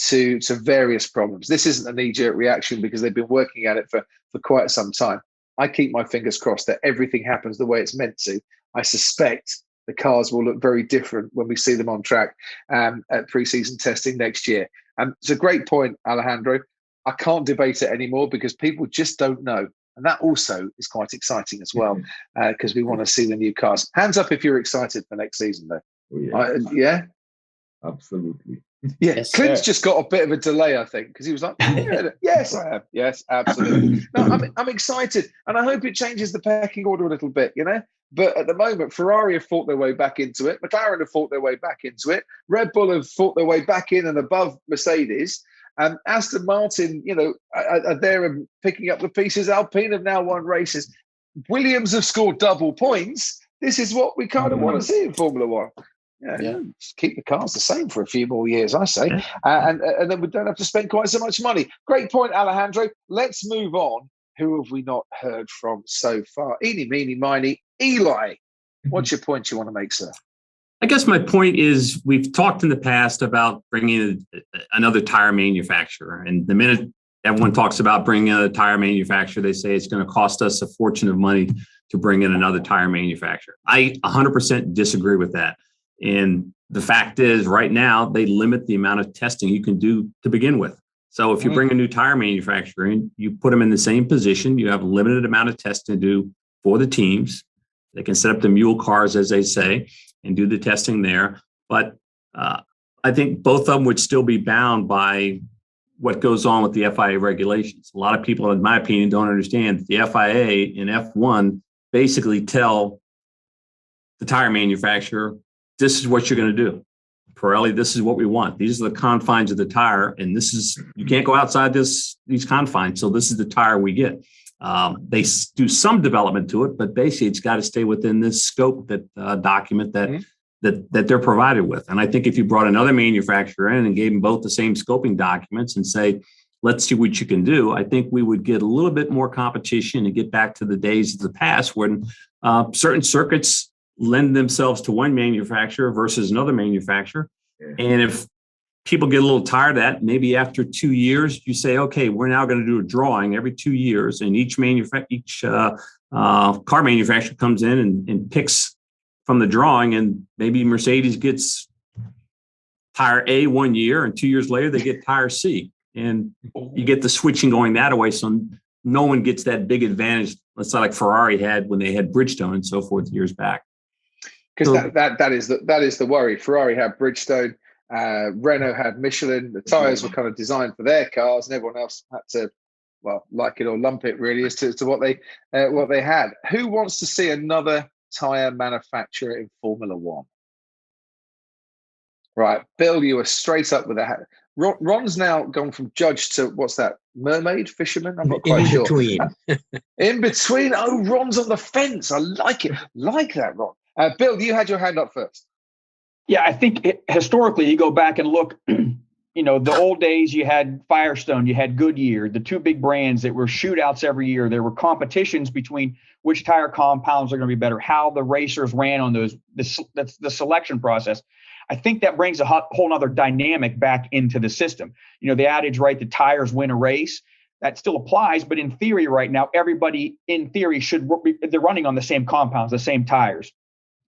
to various problems. This isn't a knee-jerk reaction because they've been working at it for quite some time. I keep my fingers crossed that everything happens the way it's meant to. I suspect the cars will look very different when we see them on track at pre-season testing next year. And it's a great point, Alejandro. I can't debate it anymore because people just don't know. And that also is quite exciting as well, because we want to see the new cars. Hands up if you're excited for next season, though. Oh, yes. Yeah. Absolutely. Yeah, Yes, Clint's sir. just got a bit of a delay, I think, because he was like, yeah, "Yes, I have. Yes, absolutely." No, I'm excited, and I hope it changes the pecking order a little bit, you know. But at the moment, Ferrari have fought their way back into it. McLaren have fought their way back into it. Red Bull have fought their way back in and above Mercedes. And Aston Martin, you know, are there and picking up the pieces. Alpine have now won races. Williams have scored double points. This is what we kind of want to see in Formula One. Yeah, just keep the cars the same for a few more years, I say. And then we don't have to spend quite so much money. Great point, Alejandro. Let's move on. Who have we not heard from so far? Eeny, meeny, miny. Eli, what's your point you want to make, sir? I guess my point is we've talked in the past about bringing another tire manufacturer. And the minute everyone talks about bringing a tire manufacturer, they say it's going to cost us a fortune of money to bring in another tire manufacturer. I 100% disagree with that. And the fact is, right now, they limit the amount of testing you can do to begin with. So if you bring a new tire manufacturer in, you put them in the same position. You have a limited amount of testing to do for the teams. They can set up the mule cars, as they say, and do the testing there. But I think both of them would still be bound by what goes on with the FIA regulations. A lot of people, in my opinion, don't understand that the FIA and F1 basically tell the tire manufacturer, this is what you're going to do. Pirelli, this is what we want. These are the confines of the tire, and this is, you can't go outside these confines. So this is the tire we get. They do some development to it, but basically it's got to stay within this scope that document that they're provided with. And I think if you brought another manufacturer in and gave them both the same scoping documents and say, let's see what you can do, I think we would get a little bit more competition and get back to the days of the past when certain circuits lend themselves to one manufacturer versus another manufacturer. And if people get a little tired of that, maybe after 2 years, you say, okay, we're now going to do a drawing every 2 years, and each car manufacturer comes in and picks from the drawing, and maybe Mercedes gets tire A 1 year, and 2 years later they get tire C, and you get the switching going that way. So no one gets that big advantage. It's not like Ferrari had when they had Bridgestone and so forth years back. Because that is the worry. Ferrari had Bridgestone, Renault had Michelin. The tires were kind of designed for their cars, and everyone else had to, well, like it or lump it, really, as to what they had. Who wants to see another tire manufacturer in Formula One? Right, Bill, you were straight up with that. Ron's now gone from judge to, what's that, mermaid, fisherman? I'm not quite sure. In between. Oh, Ron's on the fence. I like it. Like that, Ron. Bill, you had your hand up first. Yeah, I think historically, you go back and look, you know, the old days, you had Firestone, you had Goodyear, the two big brands that were shootouts every year. There were competitions between which tire compounds are going to be better, how the racers ran on those, that's the selection process. I think that brings a whole nother dynamic back into the system. You know, the adage, right, the tires win a race, that still applies. But in theory right now, everybody in theory they're running on the same compounds, the same tires.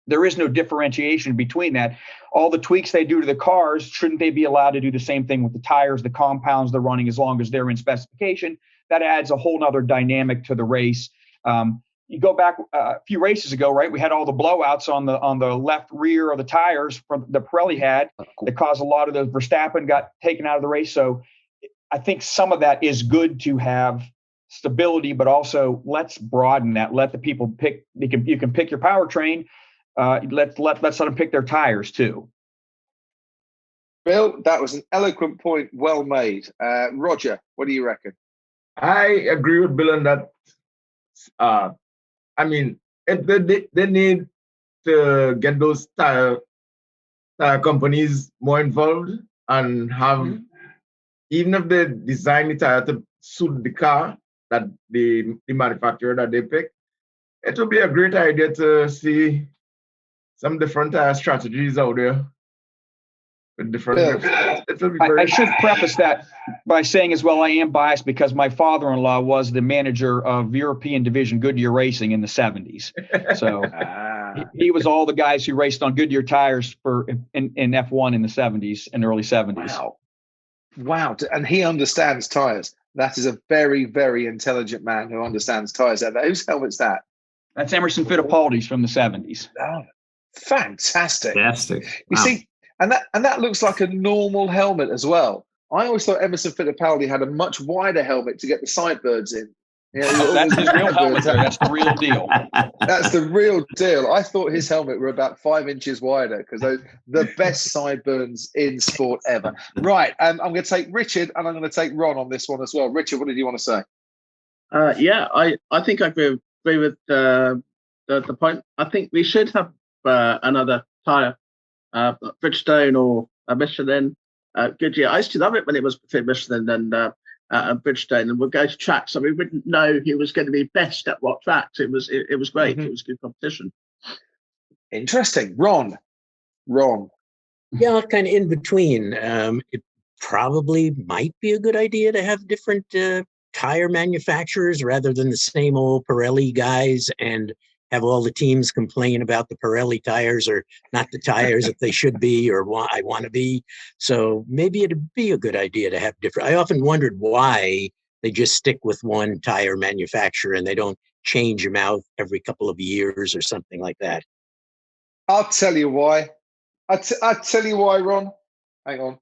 There is no differentiation between that. All the tweaks they do to the cars, shouldn't they be allowed to do the same thing with the tires, the compounds they're running, as long as they're in specification? That adds a whole nother dynamic to the race. You go back a few races ago, right? We had all the blowouts on the left rear of the tires from the Pirelli had that caused a lot of those. Verstappen got taken out of the race. So I think some of that is good to have stability, but also let's broaden that. Let the people pick. You can pick your powertrain. Let's let them pick their tires too. Bill, that was an eloquent point. Well made. Roger, what do you reckon? I agree with Bill on that. I mean, they need to get those tire companies more involved and have, even if they design the tire to suit the car that the manufacturer that they pick, it would be a great idea to see some different tire strategies out there. With different I should preface that by saying as well, I am biased because my father-in-law was the manager of European Division Goodyear Racing in the 70s. So he was all the guys who raced on Goodyear tires in F1 in the 70s and early 70s. Wow. And he understands tires. That is a very, very intelligent man who understands tires. Whose helmet's that? That's Emerson Fittipaldi's from the 70s. Oh, Fantastic. Fantastic. You Wow. see, and that looks like a normal helmet as well. I always thought Emerson Fittipaldi had a much wider helmet to get the sideburns in. That's his real helmet there. That's the real deal. That's the real deal. I thought his helmet were about 5 inches wider because those the best sideburns in sport ever. Right. I'm going to take Richard and I'm going to take Ron on this one as well. Richard, what did you want to say? Yeah, I think I agree with the point. I think we should have another tyre, Bridgestone or Michelin, Goodyear. I used to love it when it was between Michelin and Bridgestone, and we'd go to tracks, so we wouldn't know who was going to be best at what tracks. It was great. Mm-hmm. It was good competition. Interesting, Ron. Yeah, kind of in between. It probably might be a good idea to have different tire manufacturers rather than the same old Pirelli guys and have all the teams complain about the Pirelli tires or not the tires that they should be or I want to be. So maybe it'd be a good idea to have different. I often wondered why they just stick with one tire manufacturer and they don't change them out every couple of years or something like that. I'll tell you why. I'll tell you why, Ron. Hang on.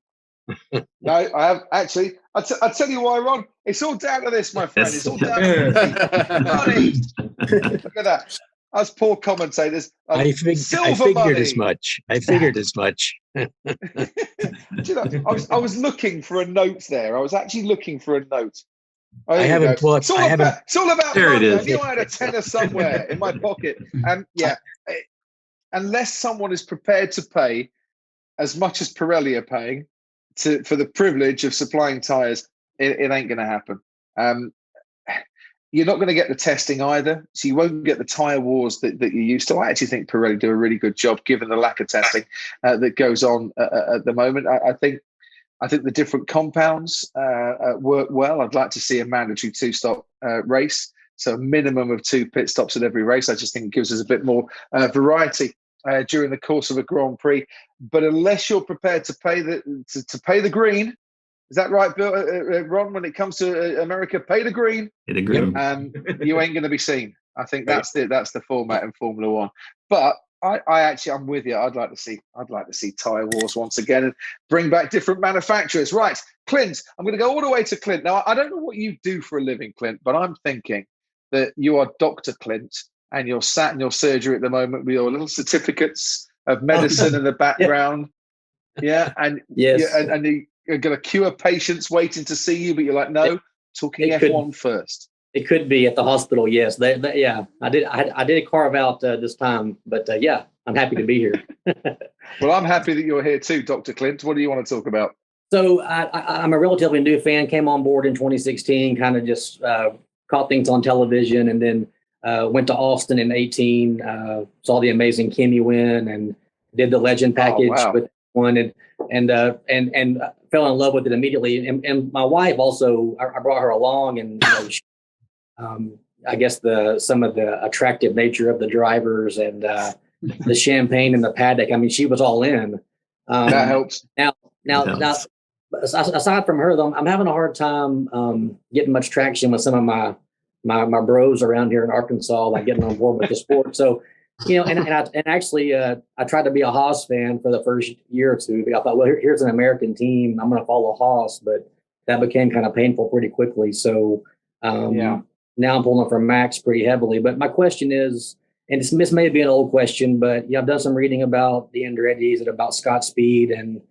No, I have actually. I'll tell you why, Ron. It's all down to this, my friend. It's all down to money. Look at that. Us poor commentators. I figured as much. I figured as much. Do you know, I was looking for a note there. I was actually looking for a note. I haven't bought. It's all about There money. it is. I knew I had a tenner somewhere in my pocket. Yeah, unless someone is prepared to pay as much as Pirelli are paying for the privilege of supplying tyres, it ain't going to happen. You're not going to get the testing either, so you won't get the tyre wars that you're used to. I actually think Pirelli do a really good job given the lack of testing that goes on at the moment. I think the different compounds work well. I'd like to see a mandatory 2-stop race, so a minimum of 2 pit stops at every race. I just think it gives us a bit more variety during the course of a Grand Prix. But unless you're prepared to pay the green, is that right, Bill, Ron? When it comes to America, pay the green. Pay the green. You ain't going to be seen. I think that's the format in Formula One. But I'm with you. I'd like to see tyre wars once again and bring back different manufacturers. Right, Clint. I'm going to go all the way to Clint. Now, I don't know what you do for a living, Clint, but I'm thinking that you are Dr. Clint and you're sat in your surgery at the moment with your little certificates of medicine in the background. Yeah, and yes, and you're going to cure patients waiting to see you, but you're like, no, talking F1 first. It could be at the hospital. Yes, yeah. I did carve out this time, but yeah, I'm happy to be here. Well, I'm happy that you're here too, Dr. Clint. What do you want to talk about? So I'm a relatively new fan. Came on board in 2016. Kind of just caught things on television, and then went to Austin in 18. Saw the amazing Kimi win, and did the legend package with one, and fell in love with it immediately. And my wife also, I brought her along, and I guess some of the attractive nature of the drivers and the champagne in the paddock. I mean, she was all in. That helps. Now, aside from her, though, I'm having a hard time getting much traction with some of my bros around here in Arkansas, like getting on board with the sport. So, and actually, I tried to be a Haas fan for the first year or two. I thought, well, here's an American team. I'm going to follow Haas, but that became kind of painful pretty quickly. So, now I'm pulling for Max pretty heavily. But my question is, and this may be an old question, but I've done some reading about the Andretti's and about Scott Speed. And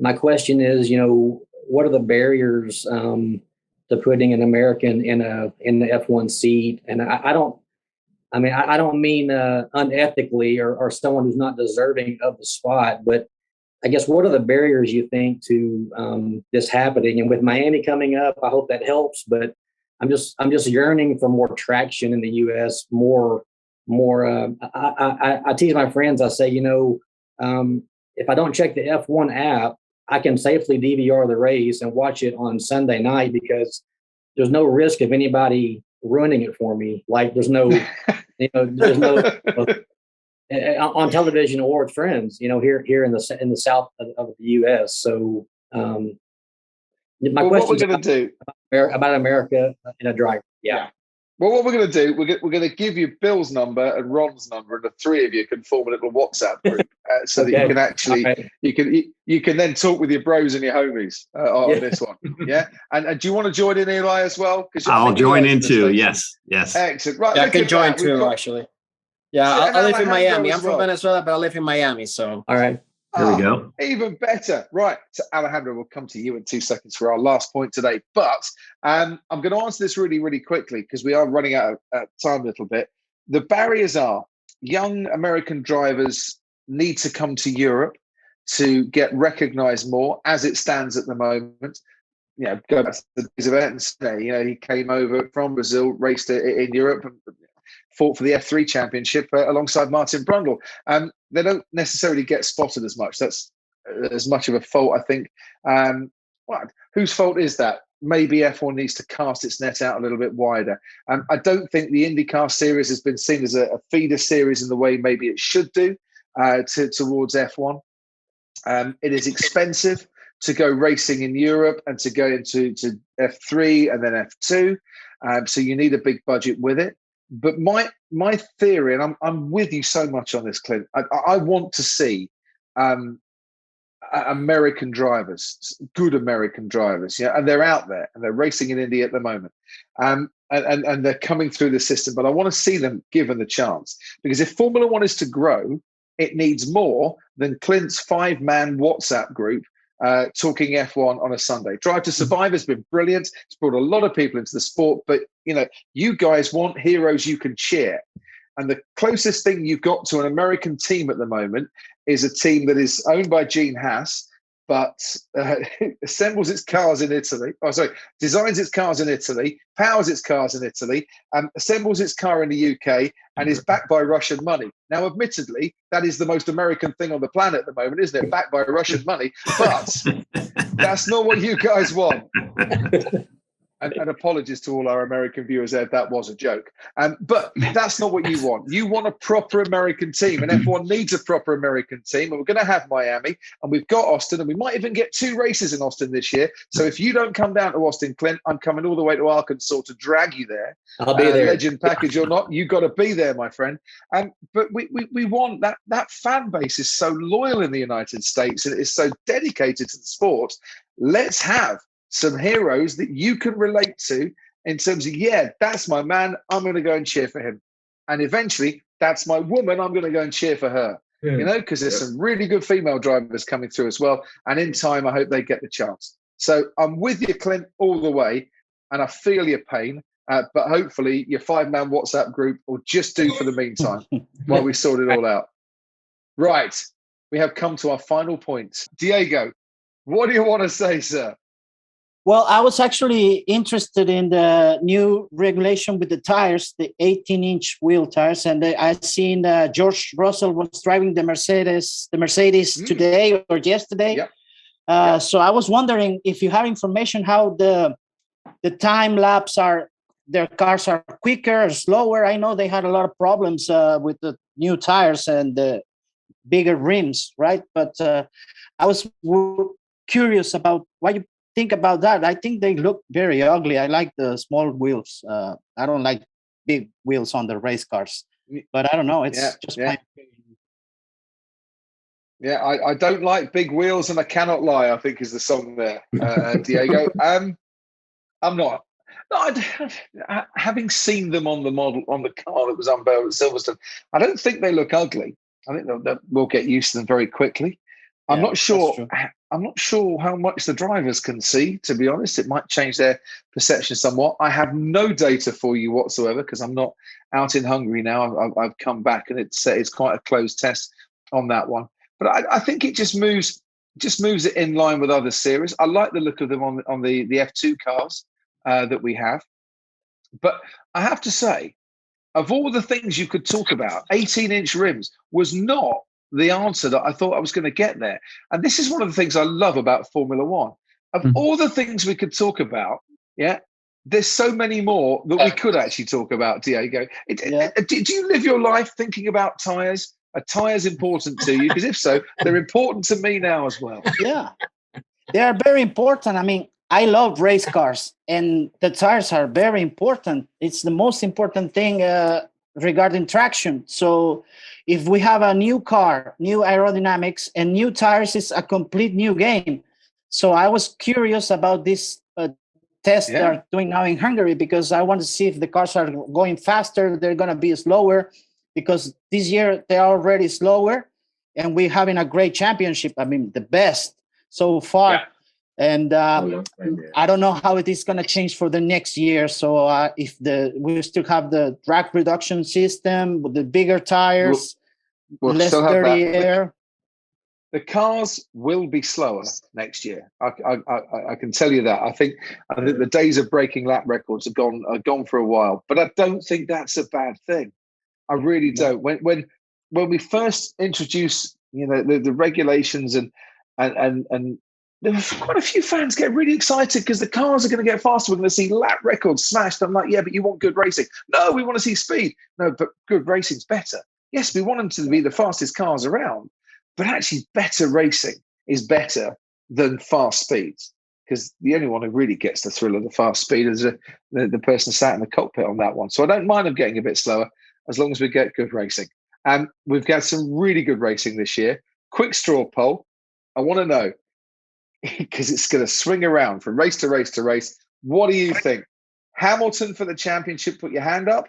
my question is, what are the barriers to putting an American in the F1 seat? And I don't mean unethically or someone who's not deserving of the spot, but I guess what are the barriers you think to this happening? And with Miami coming up, I hope that helps. But I'm just yearning for more traction in the U.S. More. I tease my friends. I say, if I don't check the F1 app, I can safely DVR the race and watch it on Sunday night because there's no risk of anybody ruining it for me. Like there's no, there's no on television or with friends, here in the south of the U.S. So my question what we're going to do about America and a driver. Yeah. Well, what we're going to do, we're going to give you Bill's number and Ron's number, and the three of you can form a little WhatsApp group so that you can actually you can then talk with your bros and your homies on this one. Yeah, and do you want to join in, Eli, as well? I'll join in too. Yes. Excellent. Right, I can join too. Actually, I live in Miami. I'm from Venezuela, but I live in Miami. So all right. There we go. Even better. Right. So Alejandro, we'll come to you in 2 seconds for our last point today. But I'm going to answer this really, really quickly because we are running out of time a little bit. The barriers are young American drivers need to come to Europe to get recognized more as it stands at the moment. You know, go back to the events. You know, he came over from Brazil, raced in Europe, and fought for the F3 championship alongside Martin Brundle. They don't necessarily get spotted as much. That's as much of a fault, I think. Whose fault is that? Maybe F1 needs to cast its net out a little bit wider. I don't think the IndyCar series has been seen as a feeder series in the way maybe it should do towards F1. It is expensive to go racing in Europe and to go into F3 and then F2. So you need a big budget with it. But my theory, and I'm with you so much on this, Clint, I want to see American drivers, good American drivers, and they're out there and they're racing in Indy at the moment. And they're coming through the system, but I want to see them given the chance. Because if Formula One is to grow, it needs more than Clint's 5-man WhatsApp group talking F1 on a Sunday. Drive to Survive has been brilliant. It's brought a lot of people into the sport, but you guys want heroes you can cheer. And the closest thing you've got to an American team at the moment is a team that is owned by Gene Haas, but assembles its cars in Italy. Designs its cars in Italy, powers its cars in Italy, assembles its car in the UK, and is backed by Russian money. Now, admittedly, that is the most American thing on the planet at the moment, isn't it? Backed by Russian money, but that's not what you guys want. And apologies to all our American viewers there, that was a joke. But that's not what you want. You want a proper American team, and F1 needs a proper American team. And we're going to have Miami, and we've got Austin, and we might even get 2 races in Austin this year. So if you don't come down to Austin, Clint, I'm coming all the way to Arkansas to drag you there. I'll be there. Legend package or not, you got to be there, my friend. But we want that fan base is so loyal in the United States, and it is so dedicated to the sport. Let's have some heroes that you can relate to in terms of, that's my man, I'm going to go and cheer for him. And eventually, that's my woman, I'm going to go and cheer for her. Because there's some really good female drivers coming through as well. And in time, I hope they get the chance. So I'm with you, Clint, all the way. And I feel your pain. But hopefully your 5-man WhatsApp group will just do for the meantime while we sort it all out. Right. We have come to our final point. Diego, what do you want to say, sir? Well, I was actually interested in the new regulation with the tires, the 18-inch wheel tires, and I seen George Russell was driving the Mercedes today or yesterday. Yep. So I was wondering if you have information how the time lapse their cars are quicker or slower. I know they had a lot of problems with the new tires and the bigger rims, right? But I was curious about what you think about that. I think they look very ugly. I like the small wheels. I don't like big wheels on the race cars, but I don't know. It's just my opinion. Yeah, I don't like big wheels, and I cannot lie, I think is the song there, Diego. I'm not. No, having seen them on the model, on the car that was unveiled at Silverstone, I don't think they look ugly. I think we'll get used to them very quickly. I'm not sure how much the drivers can see, to be honest. It might change their perception somewhat. I have no data for you whatsoever because I'm not out in Hungary now. I've come back, and it's quite a closed test on that one. But I think it just moves it in line with other series. I like the look of them on the F2 cars that we have. But I have to say, of all the things you could talk about, 18-inch rims was not the answer that I thought I was going to get there. And this is one of the things I love about Formula One. Of all the things we could talk about, there's so many more that we could actually talk about, Diego. Do you live your life thinking about tyres? Are tyres important to you? Because if so, they're important to me now as well. Yeah, they are very important. I mean, I love race cars, and the tires are very important. It's the most important thing regarding traction. So if we have a new car, new aerodynamics, and new tires, it's a complete new game. So I was curious about this test they're doing now in Hungary, because I want to see if the cars are going faster, they're going to be slower, because this year they're already slower, and we're having a great championship. I mean, the best so far. Yeah. And I don't know how it is going to change for the next year. So if we still have the drag reduction system with the bigger tires, we'll less still have dirty that. air. The cars will be slower next year. I can tell you that. I think the days of breaking lap records are gone for a while. But I don't think that's a bad thing. I really don't. When we first introduced, the regulations and there were quite a few fans get really excited because the cars are going to get faster. We're going to see lap records smashed. I'm like, yeah, but you want good racing. No, we want to see speed. No, but good racing's better. Yes, we want them to be the fastest cars around, but actually better racing is better than fast speeds, because the only one who really gets the thrill of the fast speed is the person sat in the cockpit on that one. So I don't mind them getting a bit slower as long as we get good racing. And we've got some really good racing this year. Quick straw poll. I want to know, because it's going to swing around from race to race to race. What do you think? Hamilton for the championship, put your hand up.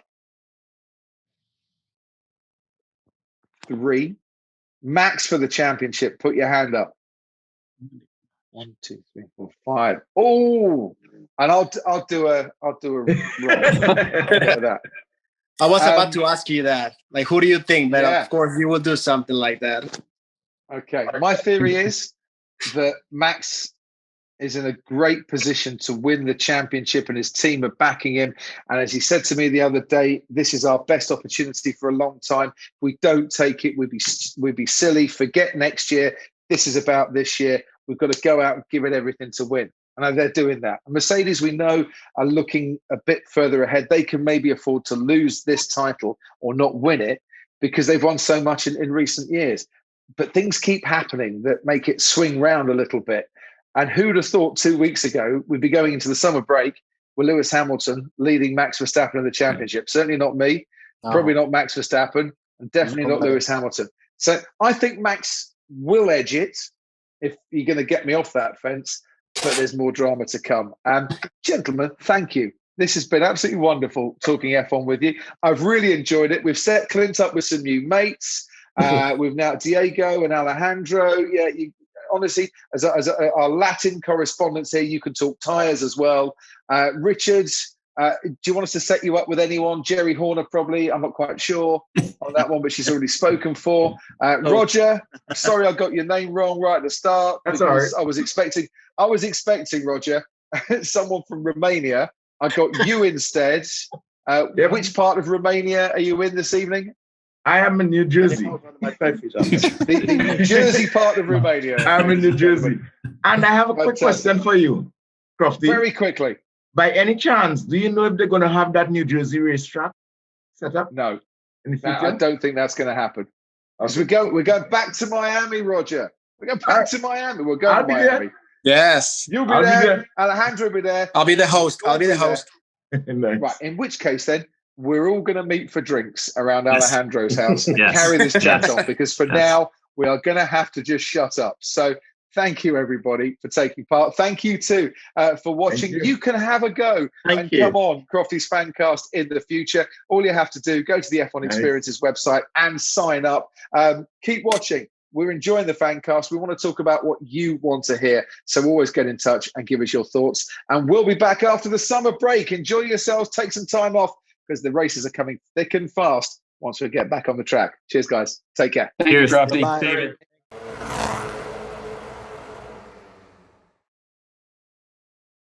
3. Max for the championship, put your hand up. 1, 2, 3, 4, 5. Oh, and I'll do a that. I was about to ask you that. Like, who do you think? But Yeah. of course, you will do something like that. Okay. My theory is that Max is in a great position to win the championship, and his team are backing him. And as he said to me the other day, this is our best opportunity for a long time. If we don't take it, we'd be silly. Forget next year. This is about this year. We've got to go out and give it everything to win. And they're doing that. Mercedes, we know, are looking a bit further ahead. They can maybe afford to lose this title or not win it because they've won so much in recent years. But things keep happening that make it swing round a little bit. And who'd have thought 2 weeks ago we'd be going into the summer break with Lewis Hamilton leading Max Verstappen in the championship? Certainly not me, probably not Max Verstappen, and definitely not Lewis Hamilton. So I think Max will edge it, if you're going to get me off that fence, but there's more drama to come. Gentlemen, thank you. This has been absolutely wonderful talking F1 with you. I've really enjoyed it. We've set Clint up with some new mates. We've now Diego and Alejandro. Yeah, honestly, as our Latin correspondents here, you can talk tyres as well. Richard, do you want us to set you up with anyone? Jerry Horner, probably. I'm not quite sure on that one, but she's already spoken for. Roger, sorry I got your name wrong right at the start. That's all right. I was expecting, Roger, someone from Romania. I got you instead. Yep. Which part of Romania are you in this evening? I am in New Jersey. The New Jersey part of Romania. I'm in New Jersey. And I have a quick question for you, Crofty. Very quickly. By any chance, do you know if they're going to have that New Jersey racetrack set up? No. In the future? I don't think that's going to happen. So we're going back to Miami, Roger. We're going back to Miami. We're going to Miami. Yes. You'll be there. Alejandro will be there. I'll be the host. Nice. Right. In which case, then, we're all going to meet for drinks around Alejandro's house and Yes. carry this chat on, because for now, we are going to have to just shut up. So thank you, everybody, for taking part. Thank you, too, for watching. You can have a go and come on Crofty's Fancast in the future. All you have to do, go to the F1 Experiences website and sign up. Keep watching. We're enjoying the Fancast. We want to talk about what you want to hear. So always get in touch and give us your thoughts. And we'll be back after the summer break. Enjoy yourselves. Take some time off, because the races are coming thick and fast once we get back on the track. Cheers, guys. Take care. Cheers, Cheers. Crofty. Bye. David.